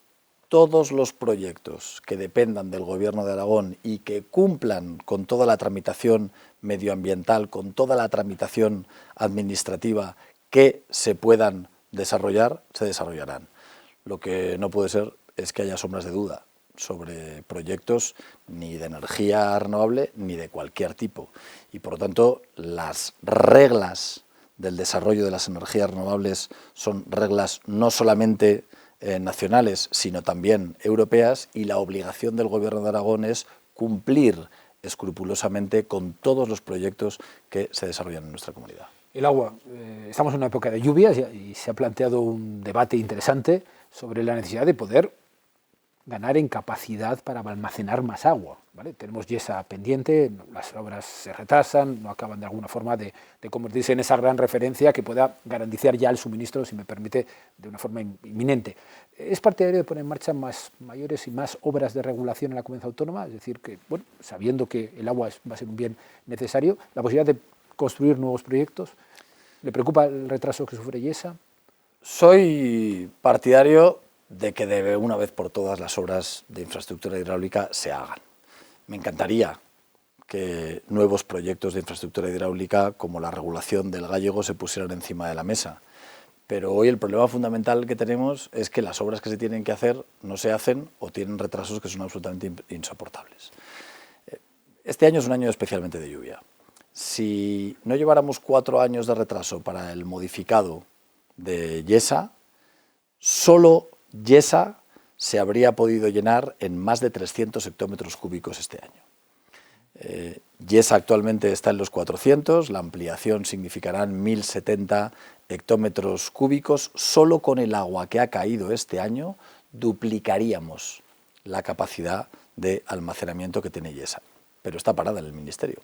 Todos los proyectos que dependan del Gobierno de Aragón y que cumplan con toda la tramitación medioambiental, con toda la tramitación administrativa que se puedan desarrollar, se desarrollarán. Lo que no puede ser es que haya sombras de duda sobre proyectos ni de energía renovable ni de cualquier tipo. Y por lo tanto, las reglas del desarrollo de las energías renovables son reglas no solamente nacionales, sino también europeas, y la obligación del Gobierno de Aragón es cumplir escrupulosamente con todos los proyectos que se desarrollan en nuestra comunidad. El agua. Estamos en una época de lluvias y se ha planteado un debate interesante sobre la necesidad de poder ganar en capacidad para almacenar más agua, ¿vale? Tenemos Yesa pendiente, las obras se retrasan, no acaban de alguna forma de convertirse en esa gran referencia que pueda garantizar ya el suministro, si me permite, de una forma inminente. ¿Es partidario de poner en marcha mayores y más obras de regulación en la comunidad autónoma? Es decir, que, bueno, sabiendo que el agua va a ser un bien necesario, la posibilidad de construir nuevos proyectos. ¿Le preocupa el retraso que sufre Yesa? Soy partidario de que de una vez por todas las obras de infraestructura hidráulica se hagan. Me encantaría que nuevos proyectos de infraestructura hidráulica como la regulación del Gállego se pusieran encima de la mesa. Pero hoy el problema fundamental que tenemos es que las obras que se tienen que hacer no se hacen o tienen retrasos que son absolutamente insoportables. Este año es un año especialmente de lluvia. Si no lleváramos 4 años de retraso para el modificado de Yesa, solo Yesa se habría podido llenar en más de 300 hectómetros cúbicos este año. Yesa actualmente está en los 400, la ampliación significarán 1070 hectómetros cúbicos. Solo con el agua que ha caído este año duplicaríamos la capacidad de almacenamiento que tiene Yesa. Pero está parada en el Ministerio.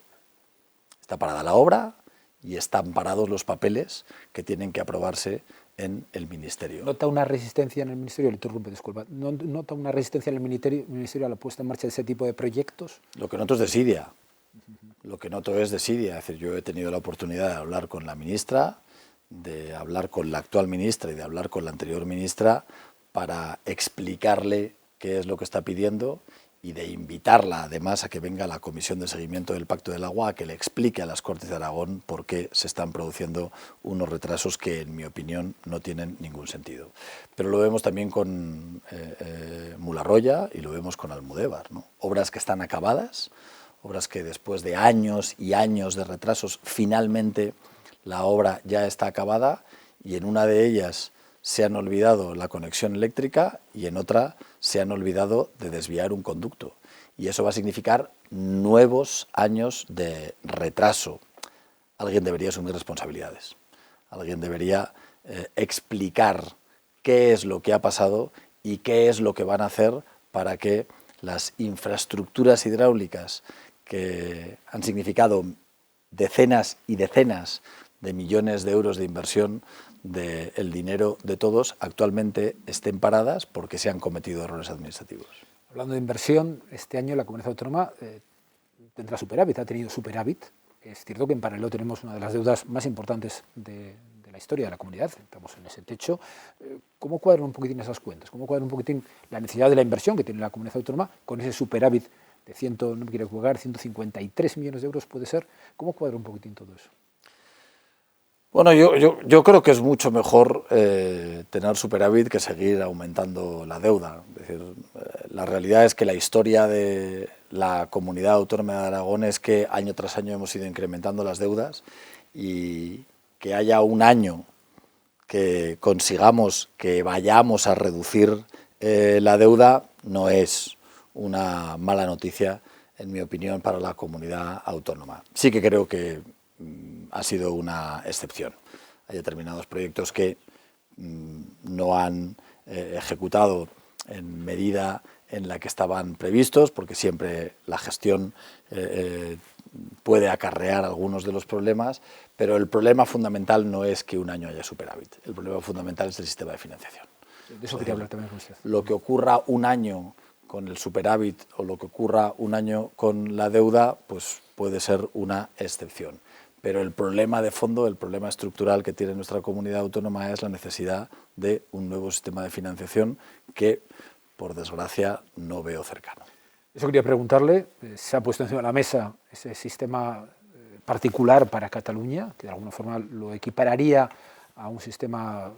Está parada la obra y están parados los papeles que tienen que aprobarse en el Ministerio. ¿Nota una resistencia en el Ministerio? Le interrumpo, disculpa. ¿Nota una resistencia en el Ministerio a la puesta en marcha de ese tipo de proyectos? Lo que noto es desidia. Lo que noto es desidia. Es decir, yo he tenido la oportunidad de hablar con la ministra, de hablar con la actual ministra y de hablar con la anterior ministra para explicarle qué es lo que está pidiendo y de invitarla además a que venga a la Comisión de Seguimiento del Pacto del Agua a que le explique a las Cortes de Aragón por qué se están produciendo unos retrasos que, en mi opinión, no tienen ningún sentido. Pero lo vemos también con Mularroya y lo vemos con Almudévar, ¿no? Obras que están acabadas, obras que después de años y años de retrasos, finalmente la obra ya está acabada, y en una de ellas se han olvidado la conexión eléctrica y en otra se han olvidado de desviar un conducto. Y eso va a significar nuevos años de retraso. Alguien debería asumir responsabilidades. Alguien debería explicar qué es lo que ha pasado y qué es lo que van a hacer para que las infraestructuras hidráulicas que han significado decenas y decenas de millones de euros de inversión del dinero de todos actualmente estén paradas porque se han cometido errores administrativos. Hablando de inversión, este año la comunidad autónoma tendrá superávit, ha tenido superávit. Es cierto que en paralelo tenemos una de las deudas más importantes de la historia de la comunidad, estamos en ese techo. ¿Cómo cuadran un poquitín esas cuentas? ¿Cómo cuadran un poquitín la necesidad de la inversión que tiene la comunidad autónoma con ese superávit de no me quiero equivocar, 153 millones de euros puede ser? ¿Cómo cuadra un poquitín todo eso? Bueno, yo creo que es mucho mejor tener superávit que seguir aumentando la deuda. Es decir, la realidad es que la historia de la Comunidad Autónoma de Aragón es que año tras año hemos ido incrementando las deudas, y que haya un año que consigamos que vayamos a reducir la deuda no es una mala noticia, en mi opinión, para la comunidad autónoma. Sí que creo que ha sido una excepción. Hay determinados proyectos que no han ejecutado en medida en la que estaban previstos, porque siempre la gestión puede acarrear algunos de los problemas, pero el problema fundamental no es que un año haya superávit. El problema fundamental es el sistema de financiación. De eso quería hablar también con usted. Lo que ocurra un año con el superávit o lo que ocurra un año con la deuda, pues puede ser una excepción. Pero el problema de fondo, el problema estructural que tiene nuestra comunidad autónoma es la necesidad de un nuevo sistema de financiación que, por desgracia, no veo cercano. Eso quería preguntarle. Se ha puesto encima de la mesa ese sistema particular para Cataluña, que de alguna forma lo equipararía a un sistema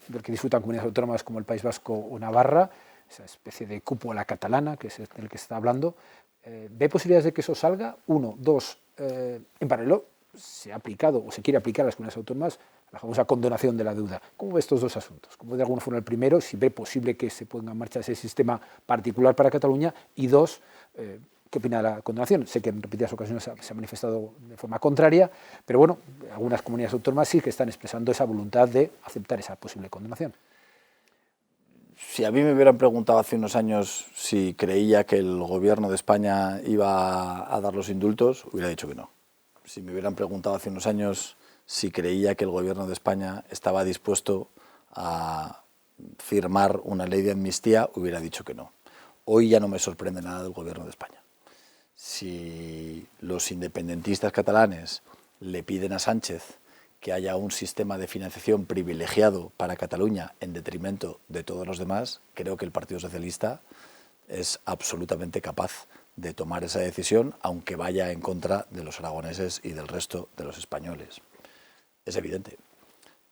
del que disfrutan comunidades autónomas como el País Vasco o Navarra. esa especie de cupo a la catalana, que es del que se está hablando. ¿Ve posibilidades de que eso salga? Uno, dos, en paralelo se ha aplicado o se quiere aplicar a las comunidades autónomas la famosa condonación de la deuda. ¿Cómo ve estos dos asuntos? ¿Cómo de alguna forma el primero, si ve posible que se ponga en marcha ese sistema particular para Cataluña? Y dos, ¿qué opina de la condonación? Sé que en repetidas ocasiones se ha manifestado de forma contraria, pero bueno, algunas comunidades autónomas sí que están expresando esa voluntad de aceptar esa posible condonación. Si a mí me hubieran preguntado hace unos años si creía que el gobierno de España iba a dar los indultos, hubiera dicho que no. Si me hubieran preguntado hace unos años si creía que el gobierno de España estaba dispuesto a firmar una ley de amnistía, hubiera dicho que no. Hoy ya no me sorprende nada del gobierno de España. Si los independentistas catalanes le piden a Sánchez que haya un sistema de financiación privilegiado para Cataluña en detrimento de todos los demás, creo que el Partido Socialista es absolutamente capaz de tomar esa decisión, aunque vaya en contra de los aragoneses y del resto de los españoles. Es evidente,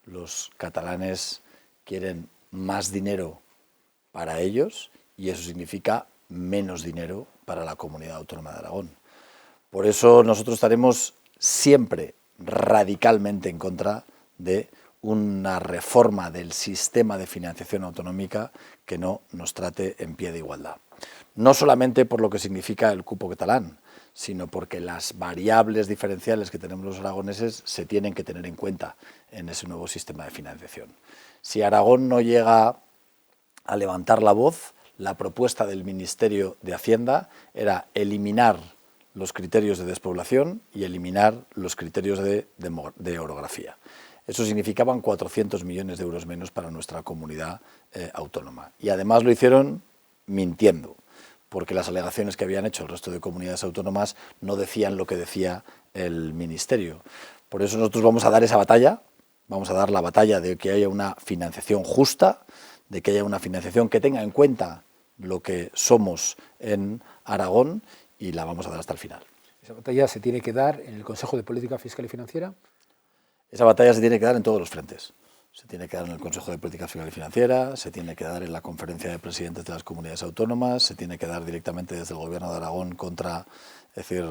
los catalanes quieren más dinero para ellos y eso significa menos dinero para la comunidad autónoma de Aragón. Por eso nosotros estaremos siempre radicalmente en contra de una reforma del sistema de financiación autonómica que no nos trate en pie de igualdad. No solamente por lo que significa el cupo catalán, sino porque las variables diferenciales que tenemos los aragoneses se tienen que tener en cuenta en ese nuevo sistema de financiación. Si Aragón no llega a levantar la voz, la propuesta del Ministerio de Hacienda era eliminar los criterios de despoblación y eliminar los criterios de orografía. Eso significaban 400 millones de euros menos para nuestra comunidad autónoma. Y además lo hicieron mintiendo, porque las alegaciones que habían hecho el resto de comunidades autónomas no decían lo que decía el Ministerio. Por eso nosotros vamos a dar esa batalla, vamos a dar la batalla de que haya una financiación justa, de que haya una financiación que tenga en cuenta lo que somos en Aragón, y la vamos a dar hasta el final. ¿Esa batalla se tiene que dar en el Consejo de Política Fiscal y Financiera? Esa batalla se tiene que dar en todos los frentes. Se tiene que dar en el Consejo de Política Fiscal y Financiera, se tiene que dar en la Conferencia de Presidentes de las Comunidades Autónomas, se tiene que dar directamente desde el Gobierno de Aragón contra, es decir,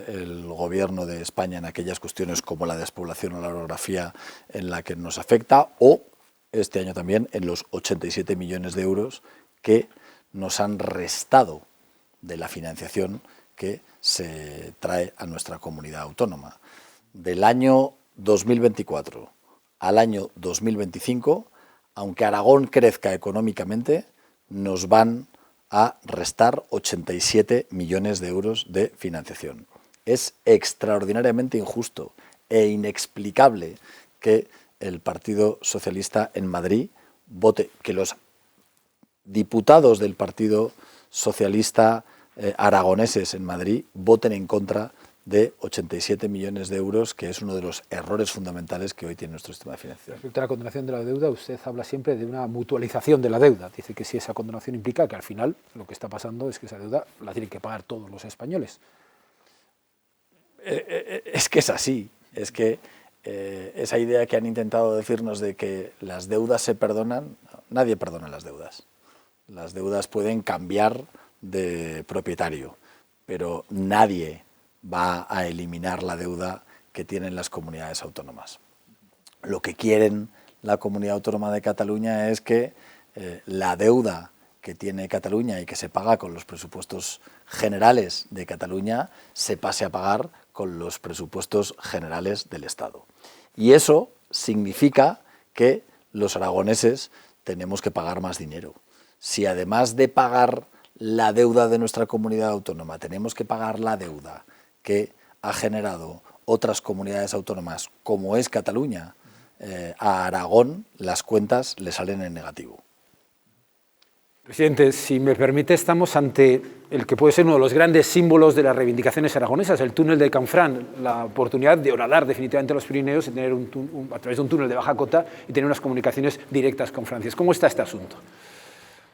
el Gobierno de España en aquellas cuestiones como la despoblación o la orografía en la que nos afecta, o este año también en los 87 millones de euros que nos han restado de la financiación que se trae a nuestra comunidad autónoma. Del año 2024 al año 2025, aunque Aragón crezca económicamente, nos van a restar 87 millones de euros de financiación. Es extraordinariamente injusto e inexplicable que el Partido Socialista en Madrid vote, que los diputados del Partido Socialista aragoneses en Madrid voten en contra de 87 millones de euros, que es uno de los errores fundamentales que hoy tiene nuestro sistema de financiación. Respecto a la condonación de la deuda, usted habla siempre de una mutualización de la deuda. Dice que si esa condonación implica que al final lo que está pasando es que esa deuda la tienen que pagar todos los españoles. Es que es así, es que esa idea que han intentado decirnos de que las deudas se perdonan, nadie perdona las deudas. Las deudas pueden cambiar de propietario, pero nadie va a eliminar la deuda que tienen las comunidades autónomas. Lo que quieren la Comunidad Autónoma de Cataluña es que la deuda que tiene Cataluña y que se paga con los presupuestos generales de Cataluña se pase a pagar con los presupuestos generales del Estado. Y eso significa que los aragoneses tenemos que pagar más dinero. Si además de pagar la deuda de nuestra comunidad autónoma tenemos que pagar la deuda que ha generado otras comunidades autónomas, como es Cataluña, a Aragón las cuentas le salen en negativo. Presidente, si me permite, estamos ante el que puede ser uno de los grandes símbolos de las reivindicaciones aragonesas, el túnel de Canfranc, la oportunidad de horadar definitivamente los Pirineos y tener a través de un túnel de baja cota y tener unas comunicaciones directas con Francia. ¿Cómo está este asunto?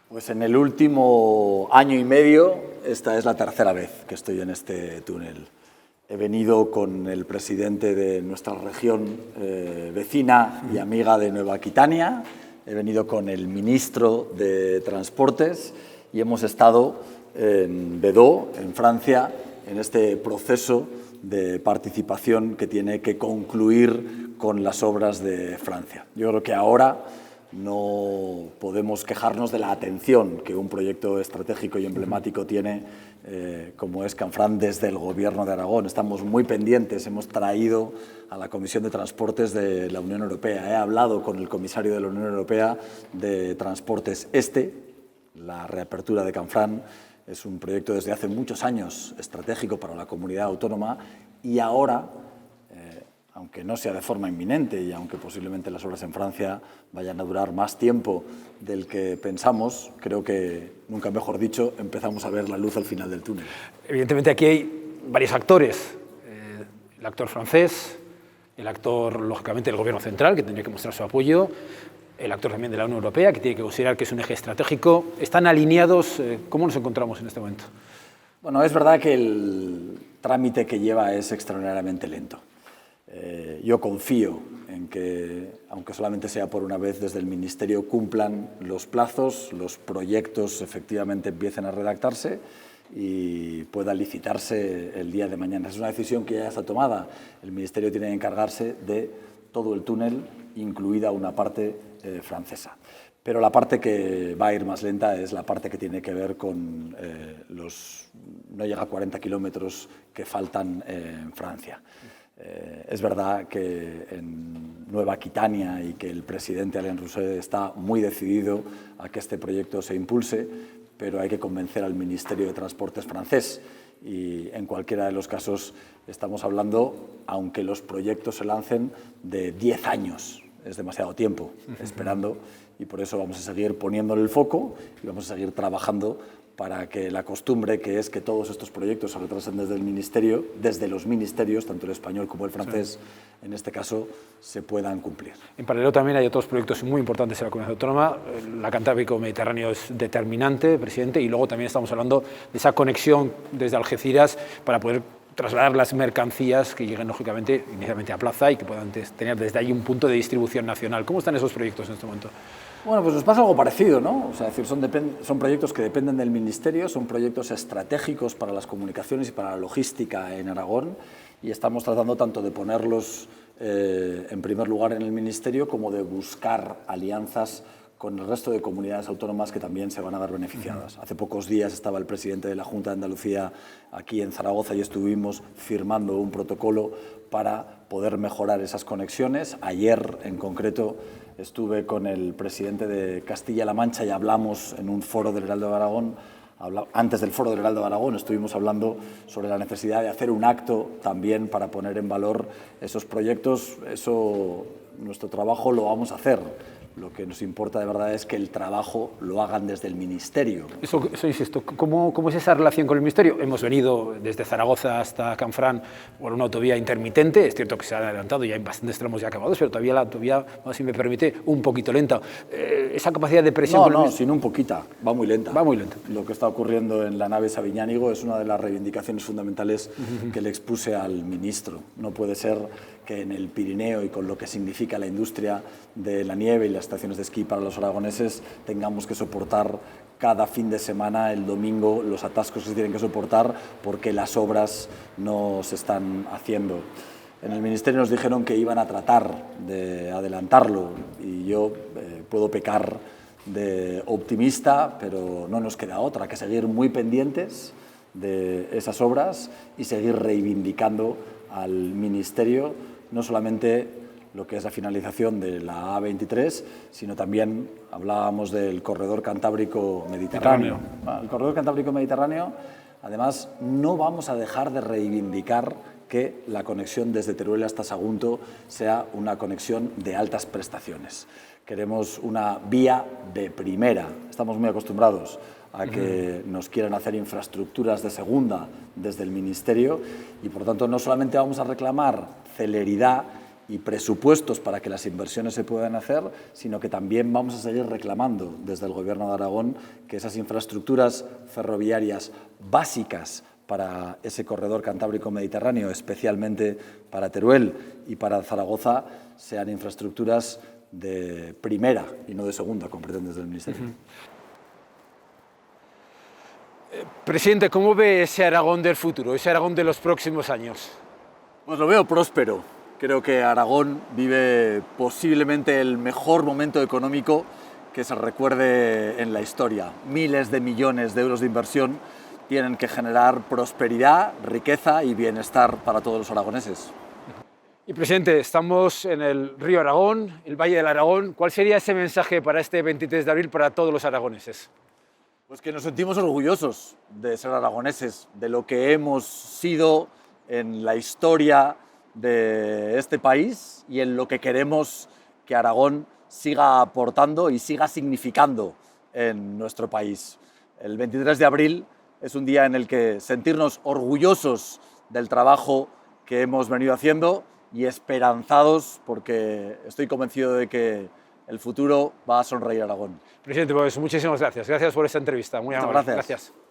Pues en el último año y medio, esta es la tercera vez que estoy en este túnel. He venido con el presidente de nuestra región vecina y amiga de Nueva Aquitania, he venido con el ministro de Transportes y hemos estado en Bedó, en Francia, en este proceso de participación que tiene que concluir con las obras de Francia. Yo creo que ahora no podemos quejarnos de la atención que un proyecto estratégico y emblemático tiene, como es Canfranc, desde el Gobierno de Aragón. Estamos muy pendientes, hemos traído a la Comisión de Transportes de la Unión Europea. He hablado con el comisario de la Unión Europea de Transportes. La reapertura de Canfranc, es un proyecto desde hace muchos años estratégico para la comunidad autónoma y ahora, aunque no sea de forma inminente y aunque posiblemente las obras en Francia vayan a durar más tiempo del que pensamos, creo que, nunca mejor dicho, empezamos a ver la luz al final del túnel. Evidentemente aquí hay varios actores, el actor francés, el actor, lógicamente, del Gobierno central, que tendría que mostrar su apoyo, el actor también de la Unión Europea, que tiene que considerar que es un eje estratégico. ¿Están alineados? ¿Cómo nos encontramos en este momento? Bueno, es verdad que el trámite que lleva es extraordinariamente lento. Yo confío en que, aunque solamente sea por una vez, desde el Ministerio cumplan los plazos, los proyectos efectivamente empiecen a redactarse y pueda licitarse el día de mañana. Es una decisión que ya está tomada. El Ministerio tiene que encargarse de todo el túnel, incluida una parte francesa. Pero la parte que va a ir más lenta es la parte que tiene que ver con no llega a 40 kilómetros que faltan en Francia. Es verdad que en Nueva Aquitania y que el presidente Alain Rousset está muy decidido a que este proyecto se impulse, pero hay que convencer al Ministerio de Transportes francés y en cualquiera de los casos estamos hablando, aunque los proyectos se lancen, de 10 años. Es demasiado tiempo esperando y por eso vamos a seguir poniéndole el foco y vamos a seguir trabajando para que la costumbre, que es que todos estos proyectos se retrasen desde el Ministerio, desde los ministerios, tanto el español como el francés, en este caso, se puedan cumplir. En paralelo también hay otros proyectos muy importantes en la comunidad autónoma. La Cantábrico-Mediterráneo es determinante, presidente, y luego también estamos hablando de esa conexión desde Algeciras para poder trasladar las mercancías que lleguen, lógicamente, inicialmente a Plaza y que puedan tener desde ahí un punto de distribución nacional. ¿Cómo están esos proyectos en este momento? Bueno, pues nos pasa algo parecido, ¿no? O sea, es decir, son proyectos que dependen del Ministerio, son proyectos estratégicos para las comunicaciones y para la logística en Aragón y estamos tratando tanto de ponerlos en primer lugar en el Ministerio como de buscar alianzas con el resto de comunidades autónomas que también se van a ver beneficiadas. Hace pocos días estaba el presidente de la Junta de Andalucía aquí en Zaragoza y estuvimos firmando un protocolo para poder mejorar esas conexiones. Ayer, en concreto, estuve con el presidente de Castilla-La Mancha y hablamos en un foro del Heraldo de Aragón. Antes del foro del Heraldo de Aragón estuvimos hablando sobre la necesidad de hacer un acto también para poner en valor esos proyectos. Eso, nuestro trabajo lo vamos a hacer. Lo que nos importa de verdad es que el trabajo lo hagan desde el Ministerio. Eso insisto, ¿cómo es esa relación con el Ministerio? Hemos venido desde Zaragoza hasta Canfranc por una autovía intermitente, es cierto que se ha adelantado, ya hay bastantes tramos ya acabados, pero todavía la autovía, si me permite, un poquito lenta. ¿Esa capacidad de presión? No, sin un poquita, va muy lenta. Va muy lenta. Lo que está ocurriendo en la nave Sabiñánigo es una de las reivindicaciones fundamentales que le expuse al ministro. No puede ser que en el Pirineo y con lo que significa la industria de la nieve y las estaciones de esquí para los aragoneses tengamos que soportar cada fin de semana, el domingo, los atascos que se tienen que soportar porque las obras no se están haciendo. En el Ministerio nos dijeron que iban a tratar de adelantarlo y yo puedo pecar de optimista, pero no nos queda otra que seguir muy pendientes de esas obras y seguir reivindicando al Ministerio no solamente lo que es la finalización de la A23, sino también hablábamos del corredor Cantábrico-Mediterráneo. El corredor Cantábrico-Mediterráneo, además, no vamos a dejar de reivindicar que la conexión desde Teruel hasta Sagunto sea una conexión de altas prestaciones. Queremos una vía de primera. Estamos muy acostumbrados a que nos quieran hacer infraestructuras de segunda desde el Ministerio y, por tanto, no solamente vamos a reclamar celeridad y presupuestos para que las inversiones se puedan hacer, sino que también vamos a seguir reclamando desde el Gobierno de Aragón que esas infraestructuras ferroviarias básicas para ese corredor Cantábrico-Mediterráneo, especialmente para Teruel y para Zaragoza, sean infraestructuras de primera y no de segunda, como pretende desde el Ministerio. Presidente, ¿cómo ve ese Aragón del futuro, ese Aragón de los próximos años? Pues lo veo próspero. Creo que Aragón vive posiblemente el mejor momento económico que se recuerde en la historia. Miles de millones de euros de inversión tienen que generar prosperidad, riqueza y bienestar para todos los aragoneses. Y presidente, estamos en el río Aragón, el Valle del Aragón. ¿Cuál sería ese mensaje para este 23 de abril para todos los aragoneses? Pues que nos sentimos orgullosos de ser aragoneses, de lo que hemos sido en la historia de este país y en lo que queremos que Aragón siga aportando y siga significando en nuestro país. El 23 de abril es un día en el que sentirnos orgullosos del trabajo que hemos venido haciendo y esperanzados, porque estoy convencido de que el futuro va a sonreír a Aragón. Presidente, pues muchísimas gracias. Gracias por esta entrevista. Muy amable. Muchas gracias. Gracias.